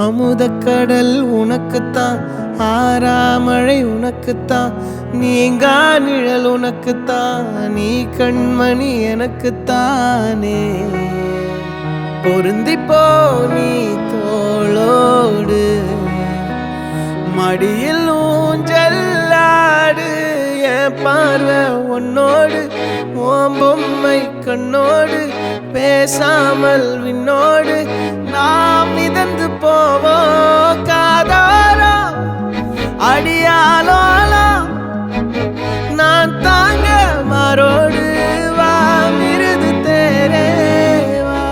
அமுதக்கடல் உனக்குத்தான், ஆறாமழை உனக்குத்தான், நீங்கா நிழல் உனக்குத்தான், நீ கண்மணி எனக்குத்தானே. பொருந்திப்போ நீ தோளோடு, மடியில் ஊஞ்சல்லாடு, என் பார்வை உன்னோடு, ஓம் பொம்மை கண்ணோடு, பேசாமல் விண்ணோடு நாம் மிதந்து போவோம் காதாரோ அடியாலோலோ, நான் தாங்க மாறோடு வா மிருது தேரே வா.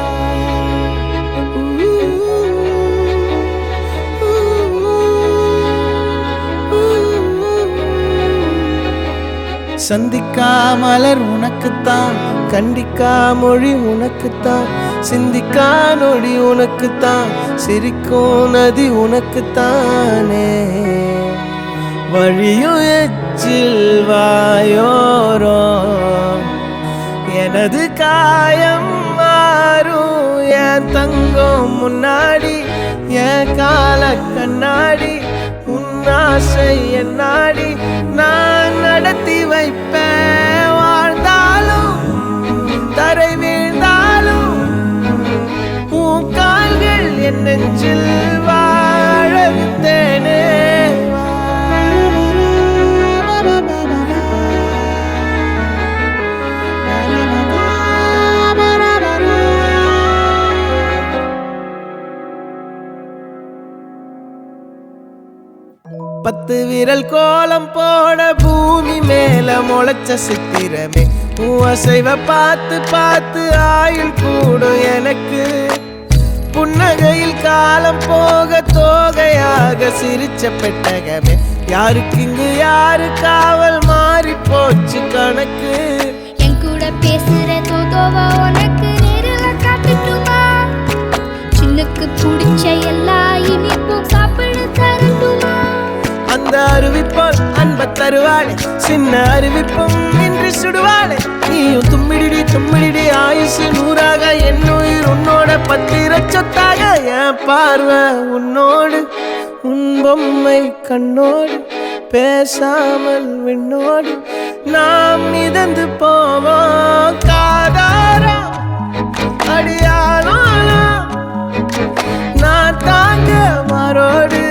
சந்திக்கா மலர் உனக்குத்தான், கண்டிக்கா மொழி உனக்குத்தான், சிந்திக்கா நொடி உனக்குத்தான், சிரிக்கும் நதி உனக்குத்தானே. வழியும் எச்சில் வாயோரோ எனது காயம் மாறும், என் தங்கம் முன்னாடி என் கால கண்ணாடி, உன் ஆசை என்னாடி நான் நடத்தி வைப்பேன். வாழ்ந்தாலும் தரை வீழ்ந்தாலும் உன் கால்கள் என் நெஞ்சில் வாழ விட்டேனே. பத்து விரல் கோலம் போட பூமி மேல முளைச்ச சித்திரமே, அசைவ பார்த்து பார்த்து ஆயுள் கூடும் எனக்கு. புன்னகையில் காலம் போக தோகையாக சிரிச்ச பெட்டகமே, யாருக்கு இங்கு யாரு காவல் மாறி போச்சு கணக்கு. என் கூட பேசுற தோதோவா உனக்கு நேரில் காட்டுட்டுமா, சின்னுக்கு பிடிச்ச எல்லா இனிப்பும் சாப்பிட தரட்டுமா. அந்த அறிவிப்போல் அன்ப தருவாளே, சின்ன அறிவிப்பும் இன்றி சுடுவாளே. நீயும் தும்மிடி தும்மிடி ஆயுசு நூறாக, என் உயிர் உன்னோட பத்திர சொத்தாக. என் பார்வை உன்னோடு, உன் பொம்மை கண்ணோடு, பேசாமல் விண்ணோடு நாம் மிதந்து போவோம் காதாரா அடியாளோ, நான் தாங்க மாறோடு